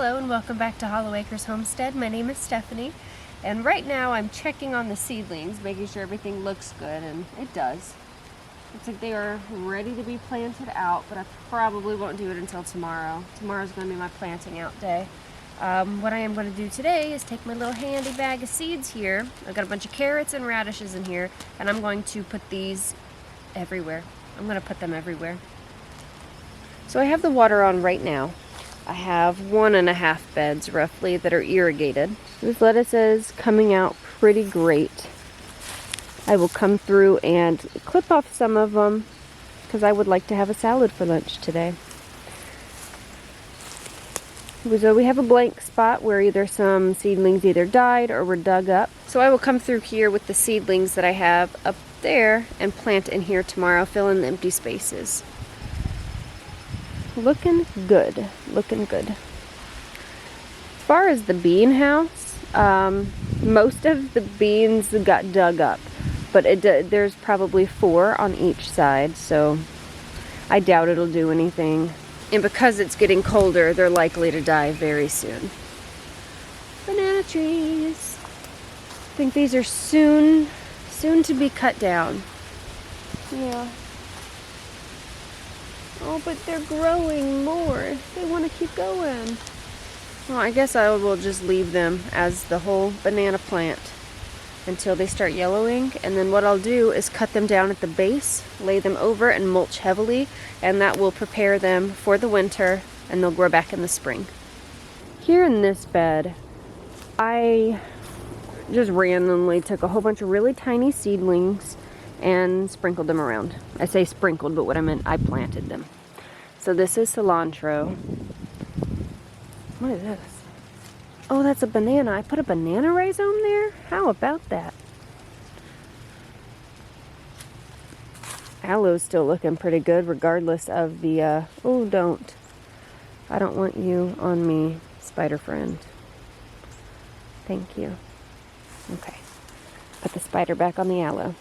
Hello and welcome back to Hollow Acres Homestead. My name is Stephanie, and right now I'm checking on the seedlings, making sure everything looks good, and it does. Looks like they are ready to be planted out, but I probably won't do it until tomorrow. Tomorrow's going to be my planting out day. What I am going to do today is take my little handy bag of seeds here. I've got a bunch of carrots and radishes in here, and I'm going to put these everywhere. I'm going to put them everywhere. So I have the water on right now. I have 1.5 beds roughly that are irrigated. This lettuce is coming out pretty great. I will come through and clip off some of them because I would like to have a salad for lunch today. So we have a blank spot where either some seedlings either died or were dug up. So I will come through here with the seedlings that I have up there and plant in here tomorrow, fill in the empty spaces. Looking good, looking good. As far as the bean house, most of the beans got dug up, but there's probably 4 on each side, so I doubt it'll do anything. And because it's getting colder, they're likely to die very soon. Banana trees. I think these are soon to be cut down. Yeah. Oh, but they're growing more. They want to keep going. Well, I guess I will just leave them as the whole banana plant until they start yellowing. And then what I'll do is cut them down at the base, lay them over and mulch heavily, and that will prepare them for the winter, and they'll grow back in the spring. Here in this bed, I just randomly took a whole bunch of really tiny seedlings and sprinkled them around. I say sprinkled, but what I meant, I planted them. So this is cilantro. What is this? Oh, that's a banana. I put a banana rhizome there? How about that? Aloe's still looking pretty good regardless of the, oh, don't. I don't want you on me, spider friend. Thank you. Okay. Put the spider back on the aloe.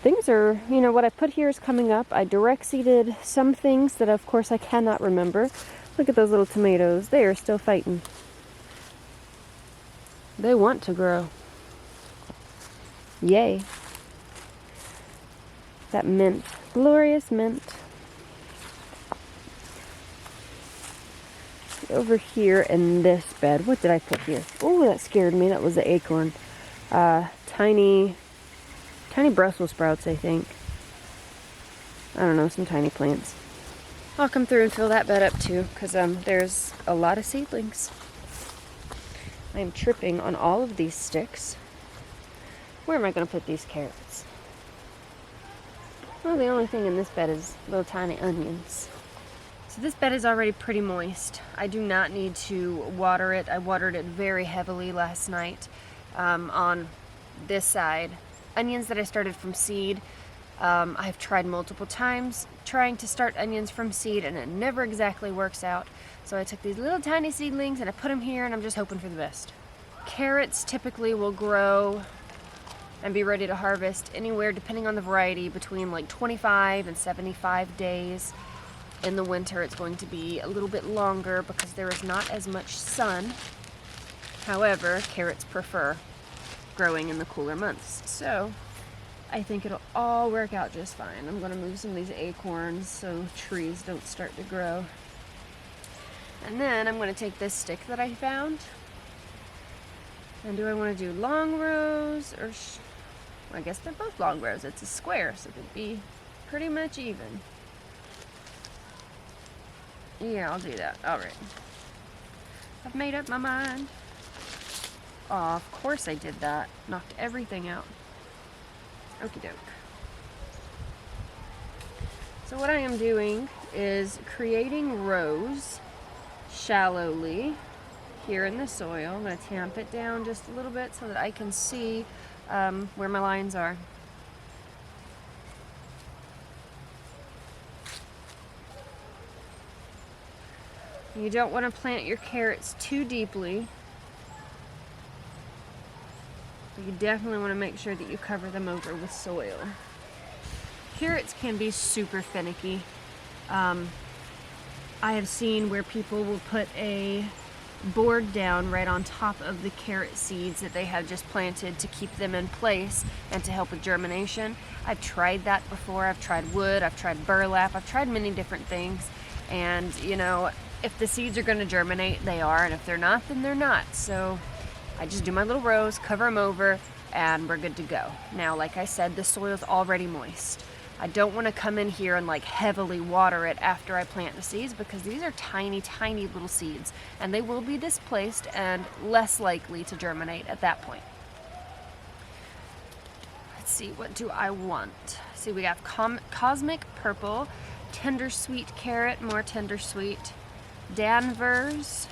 Things are, what I put here is coming up. I direct seeded some things that of course I cannot remember. Look at those little tomatoes. They are still fighting. They want to grow. Yay. That mint. Glorious mint. Over here in this bed, what did I put here? Oh, that scared me. That was the acorn. Tiny Brussels sprouts, I think. I don't know, some tiny plants. I'll come through and fill that bed up too, because there's a lot of seedlings. I'm tripping on all of these sticks. Where am I going to put these carrots? Well, the only thing in this bed is little tiny onions. So this bed is already pretty moist. I do not need to water it. I watered it very heavily last night on this side. Onions that I started from seed. I've tried multiple times trying to start onions from seed, and it never exactly works out. So I took these little tiny seedlings and I put them here, and I'm just hoping for the best. Carrots typically will grow and be ready to harvest anywhere, depending on the variety, between like 25 and 75 days. In the winter it's going to be a little bit longer because there is not as much sun. However, carrots prefer growing in the cooler months, so I think it'll all work out just fine. I'm going to move some of these acorns so trees don't start to grow. And then I'm going to take this stick that I found, and do I want to do long rows or I guess they're both long rows. It's a square, so it'd be pretty much even. Yeah, I'll do that. Alright, I've made up my mind. Oh, of course I did that. Knocked everything out. Okie doke. So what I am doing is creating rows shallowly here in the soil. I'm going to tamp it down just a little bit so that I can see where my lines are. You don't want to plant your carrots too deeply. You definitely want to make sure that you cover them over with soil. Carrots can be super finicky. I have seen where people will put a board down right on top of the carrot seeds that they have just planted to keep them in place and to help with germination. I've tried that before. I've tried wood, I've tried burlap, I've tried many different things. And, you know, if the seeds are going to germinate, they are. And if they're not, then they're not. So I just do my little rows, cover them over, and we're good to go. Now, like I said, the soil's already moist. I don't want to come in here and like heavily water it after I plant the seeds, because these are tiny, tiny little seeds and they will be displaced and less likely to germinate at that point. Let's see, what do I want? See, we have Cosmic Purple, Tender Sweet Carrot, more Tender Sweet, Danvers,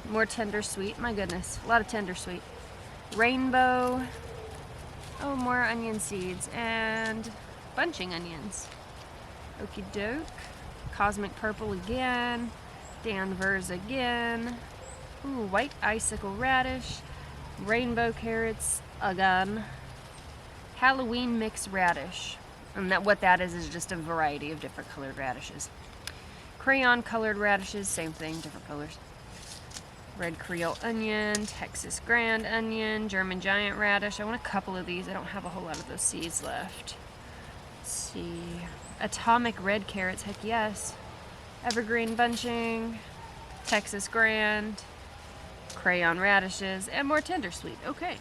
more Tender Sweet, my goodness, a lot of Tender Sweet, Rainbow, oh, more onion seeds, and bunching onions. Okie doke. Cosmic Purple again. Danvers again. Ooh, white icicle radish. Rainbow carrots again. Halloween mix radish. And what that is just a variety of different colored radishes. Crayon colored radishes, same thing, different colors. Red Creole onion, Texas grand onion, German giant radish. I want a couple of these. I don't have a whole lot of those seeds left. Let's see. Atomic red carrots, heck yes. Evergreen bunching, Texas grand, crayon radishes, and more tender sweet. Okay.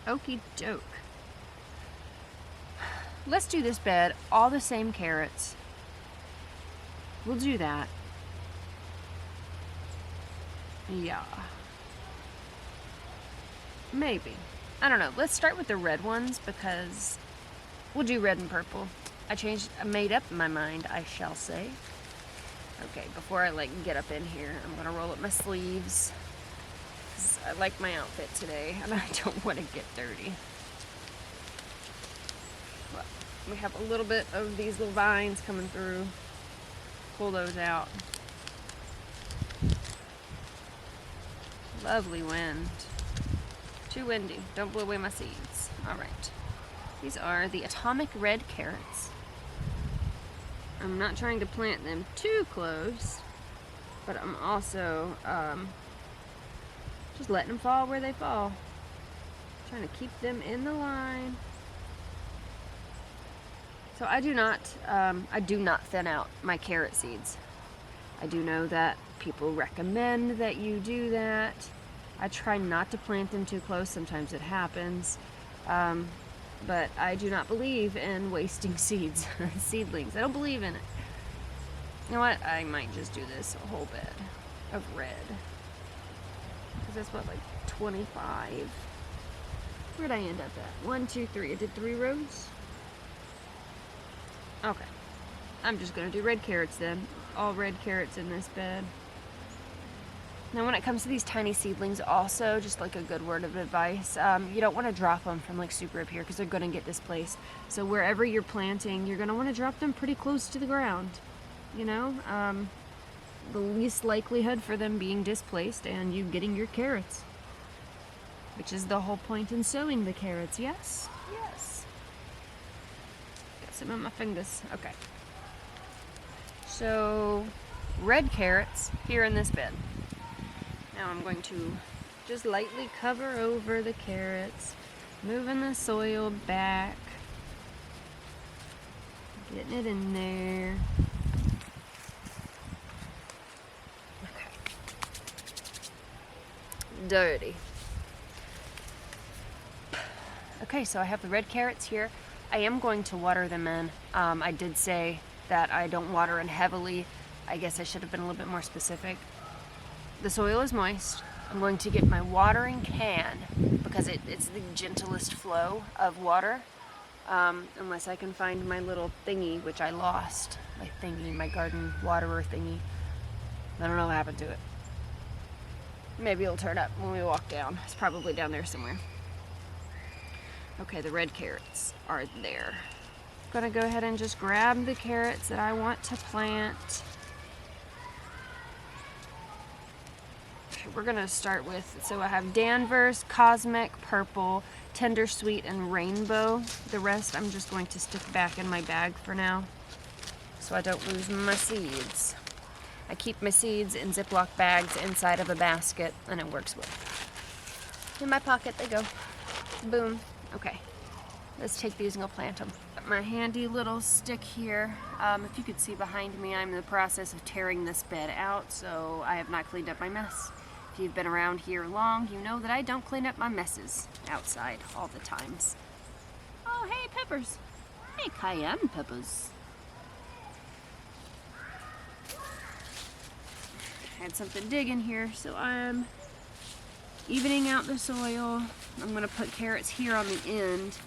Okie doke. Let's do this bed, all the same carrots. We'll do that. Yeah. Maybe. I don't know. Let's start with the red ones because we'll do red and purple. I made up my mind, I shall say. Okay, before I get up in here, I'm gonna roll up my sleeves. 'Cause I like my outfit today and I don't want to get dirty. But we have a little bit of these little vines coming through. Pull those out. Lovely wind. Too windy. Don't blow away my seeds. Alright. These are the Atomic Red Carrots. I'm not trying to plant them too close, but I'm also just letting them fall where they fall. Trying to keep them in the line. So I do not thin out my carrot seeds. I do know that people recommend that you do that. I try not to plant them too close. Sometimes it happens. But I do not believe in wasting seeds, seedlings. I don't believe in it. You know what? I might just do this whole bed of red. Because that's what, 25? Where'd I end up at? 1, 2, 3. I did 3 rows? Okay. I'm just going to do red carrots then. All red carrots in this bed. Now when it comes to these tiny seedlings also, just a good word of advice, you don't want to drop them from super up here because they're going to get displaced. So wherever you're planting, you're going to want to drop them pretty close to the ground. You know, the least likelihood for them being displaced and you getting your carrots. Which is the whole point in sowing the carrots, yes? Yes. Got some on my fingers. Okay. So, red carrots here in this bed. Now I'm going to just lightly cover over the carrots, moving the soil back, getting it in there. Okay. Dirty. Okay, so I have the red carrots here. I am going to water them in. I did say that I don't water in heavily. I guess I should have been a little bit more specific. The soil is moist. I'm going to get my watering can because it's the gentlest flow of water. Unless I can find my little thingy, which I lost. My garden waterer thingy. I don't know what happened to it. Maybe it'll turn up when we walk down. It's probably down there somewhere. Okay, the red carrots are there. I'm gonna go ahead and just grab the carrots that I want to plant. We're gonna start with, so I have Danvers, Cosmic, Purple, Tender Sweet, and Rainbow. The rest I'm just going to stick back in my bag for now so I don't lose my seeds. I keep my seeds in Ziploc bags inside of a basket, and it works well. In my pocket they go. Boom. Okay, let's take these and go plant them. My handy little stick here. If you could see behind me, I'm in the process of tearing this bed out, so I have not cleaned up my mess. If you've been around here long, you know that I don't clean up my messes outside all the times. Oh, hey, peppers. Hey, cayenne peppers. Had something digging here, so I'm evening out the soil. I'm gonna put carrots here on the end.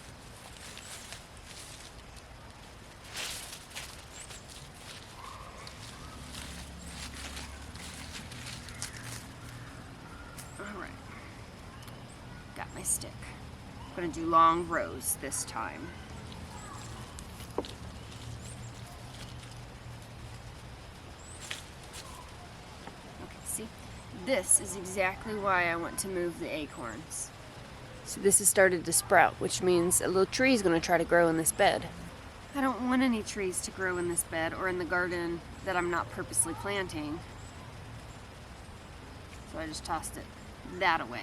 All right, got my stick. I'm gonna do long rows this time. This is exactly why I want to move the acorns. So this has started to sprout, which means a little tree is going to try to grow in this bed. I don't want any trees to grow in this bed or in the garden that I'm not purposely planting. So I just tossed it that away.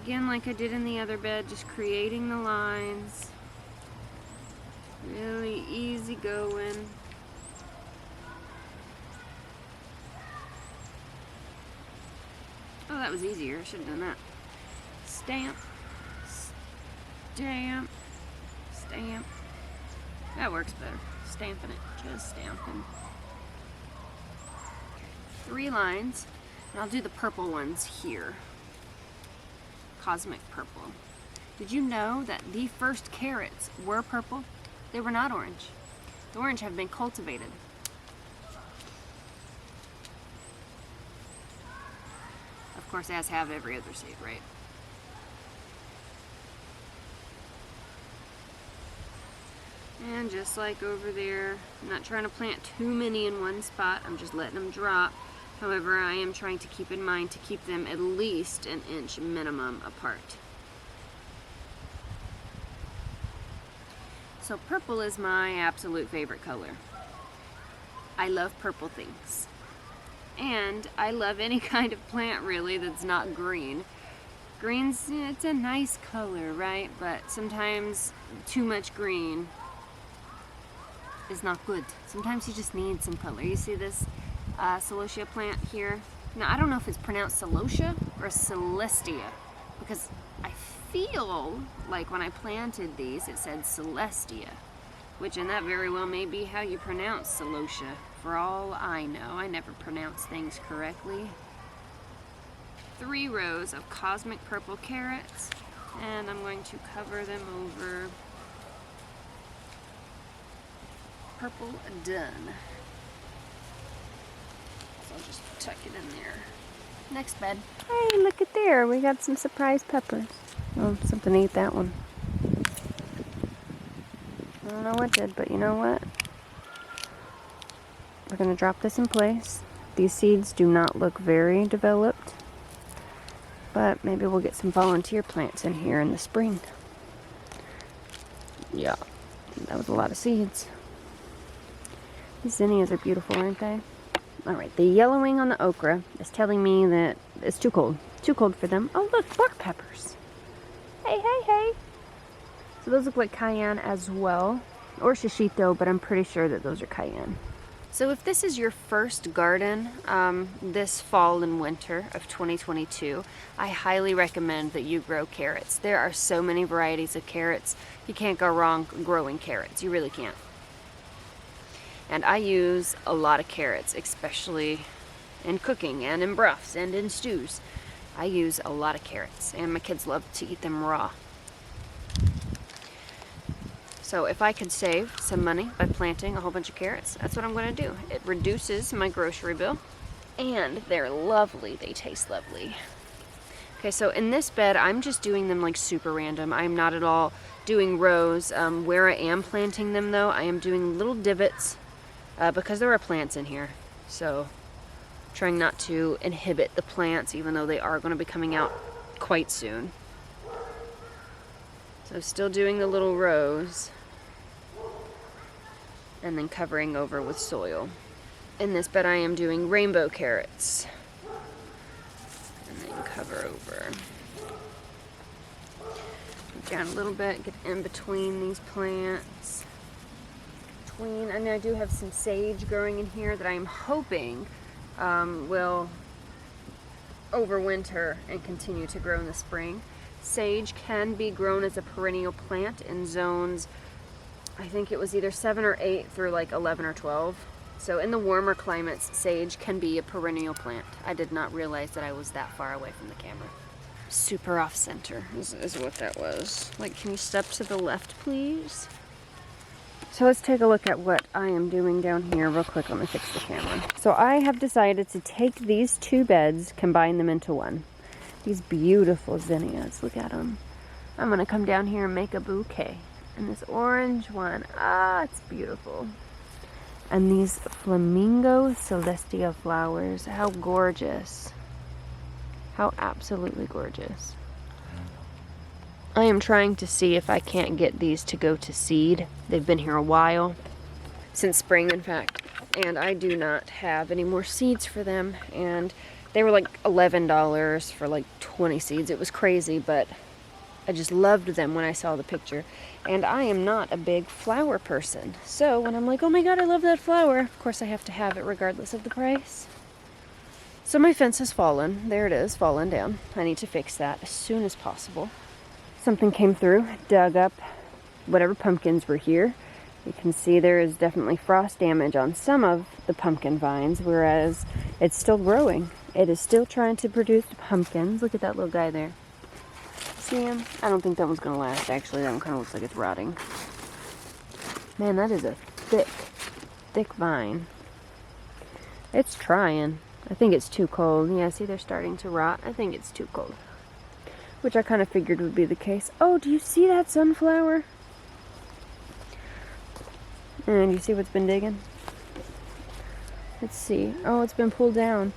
Again, like I did in the other bed, just creating the lines. Really easy going. Oh, that was easier. I should have done that. Stamp, stamp, stamp. That works better. Stamping it, just stamping. 3 lines, and I'll do the purple ones here. Cosmic purple. Did you know that the first carrots were purple? They were not orange. The orange have been cultivated. Of course, as have every other seed, right? And just like over there, I'm not trying to plant too many in one spot. I'm just letting them drop. However, I am trying to keep in mind to keep them at least an inch minimum apart. So purple is my absolute favorite color. I love purple things. And I love any kind of plant, really, that's not green. Green's, it's a nice color, right? But sometimes too much green is not good. Sometimes you just need some color. You see this celosia plant here? Now, I don't know if it's pronounced celosia or celestia, because I feel like when I planted these, it said celestia, which, and that very well may be how you pronounce celosia. For all I know, I never pronounce things correctly. 3 rows of cosmic purple carrots, and I'm going to cover them over. Purple done. So I'll just tuck it in there. Next bed. Hey, look at there. We got some surprise peppers. Oh, something ate that one. I don't know what did, but you know what? We're going to drop this in place. These seeds do not look very developed, but maybe we'll get some volunteer plants in here in the spring. Yeah, that was a lot of seeds. These zinnias are beautiful, aren't they? Alright, the yellowing on the okra is telling me that it's too cold. Too cold for them. Oh look, black peppers. Hey, hey, hey. So those look like cayenne as well. Or shishito, but I'm pretty sure that those are cayenne. So if this is your first garden this fall and winter of 2022, I highly recommend that you grow carrots. There are so many varieties of carrots. You can't go wrong growing carrots. You really can't. And I use a lot of carrots, especially in cooking and in broths and in stews. I use a lot of carrots, and my kids love to eat them raw. So if I could save some money by planting a whole bunch of carrots, that's what I'm going to do. It reduces my grocery bill, and they're lovely. They taste lovely. Okay, so in this bed, I'm just doing them like super random. I'm not at all doing rows. Where I am planting them, though, I am doing little divots because there are plants in here. So trying not to inhibit the plants, even though they are going to be coming out quite soon. So still doing the little rows and then covering over with soil. In this bed I am doing rainbow carrots. And then cover over. Down a little bit, get in between these plants. And I do have some sage growing in here that I am hoping will overwinter and continue to grow in the spring. Sage can be grown as a perennial plant in zones, I think it was either 7 or 8 through like 11 or 12. So in the warmer climates, sage can be a perennial plant. I did not realize that I was that far away from the camera. Super off center is what that was. Like, can you step to the left, please? So let's take a look at what I am doing down here real quick. Let me fix the camera. So I have decided to take these 2 beds, combine them into one. These beautiful zinnias, look at them. I'm gonna come down here and make a bouquet. And this orange one, it's beautiful. And these flamingo celestia flowers, how gorgeous. How absolutely gorgeous. I am trying to see if I can't get these to go to seed. They've been here a while, since spring in fact, and I do not have any more seeds for them. And they were like $11 for like 20 seeds. It was crazy, but I just loved them when I saw the picture. And I am not a big flower person. So when I'm like, oh my god, I love that flower, of course I have to have it regardless of the price. So my fence has fallen. There it is, fallen down. I need to fix that as soon as possible. Something came through, dug up whatever pumpkins were here. You can see there is definitely frost damage on some of the pumpkin vines, whereas it's still growing. It is still trying to produce pumpkins. Look at that little guy there. See him? I don't think that one's gonna last, actually. That one kind of looks like it's rotting. Man, that is a thick, thick vine. It's trying. I think it's too cold. Yeah, see, they're starting to rot. I think it's too cold. Which I kind of figured would be the case. Oh, do you see that sunflower? And you see what's been digging? Let's see. Oh, it's been pulled down.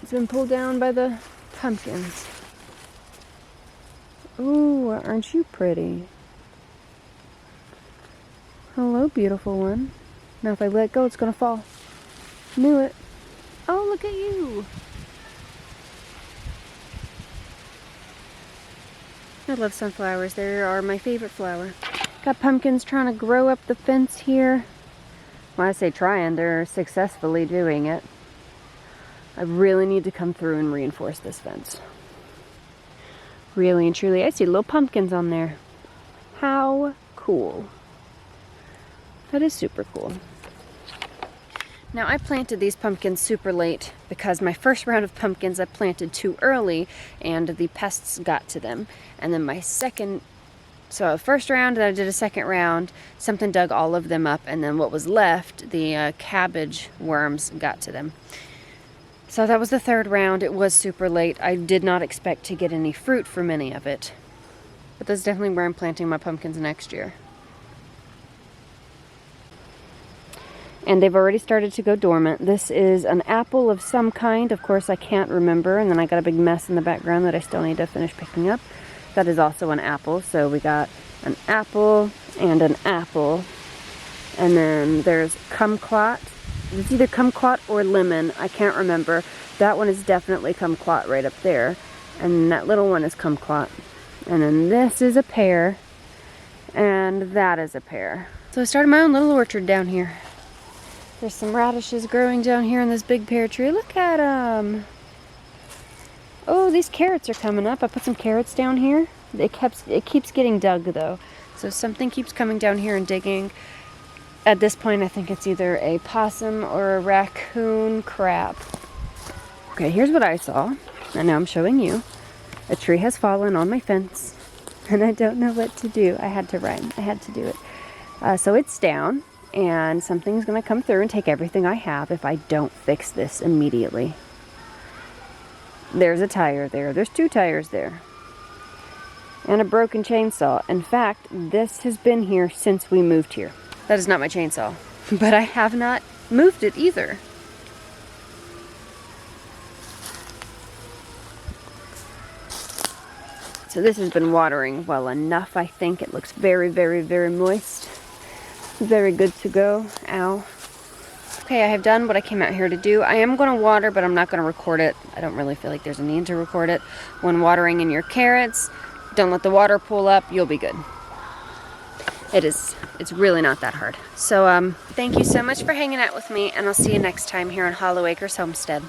It's been pulled down by the pumpkins. Ooh, aren't you pretty? Hello, beautiful one. Now if I let go, it's gonna fall. Knew it. Oh, look at you. I love sunflowers. They are my favorite flower. Got pumpkins trying to grow up the fence here. When I say trying, they're successfully doing it. I really need to come through and reinforce this fence. Really and truly. I see little pumpkins on there. How cool. That is super cool. Now, I planted these pumpkins super late because my first round of pumpkins I planted too early and the pests got to them. And then my first round, then I did a second round, something dug all of them up, and then what was left, the cabbage worms got to them. So that was the third round. It was super late. I did not expect to get any fruit from any of it. But that's definitely where I'm planting my pumpkins next year. And they've already started to go dormant. This is an apple of some kind. Of course, I can't remember. And then I got a big mess in the background that I still need to finish picking up. That is also an apple. So we got an apple and an apple. And then there's kumquat. It's either kumquat or lemon. I can't remember. That one is definitely kumquat right up there. And that little one is kumquat. And then this is a pear. And that is a pear. So I started my own little orchard down here. There's some radishes growing down here in this big pear tree. Look at them. Oh, these carrots are coming up. I put some carrots down here. It keeps getting dug though. So something keeps coming down here and digging. At this point, I think it's either a possum or a raccoon crab. Okay, here's what I saw. And now I'm showing you. A tree has fallen on my fence. And I don't know what to do. I had to rhyme. I had to do it. So it's down. And something's going to come through and take everything I have if I don't fix this immediately. There's a tire there. There's 2 tires there. And a broken chainsaw. In fact, this has been here since we moved here. That is not my chainsaw. But I have not moved it either. So this has been watering well enough, I think. It looks very, very, very moist. very good to go. Ow. Okay, I have done what I came out here to do. I am going to water, but I'm not going to record it. I don't really feel like there's a need to record it. When watering in your carrots, don't let the water pool up. You'll be good. It's really not that hard. So thank you so much for hanging out with me, and I'll see you next time here on Hollow Acres Homestead.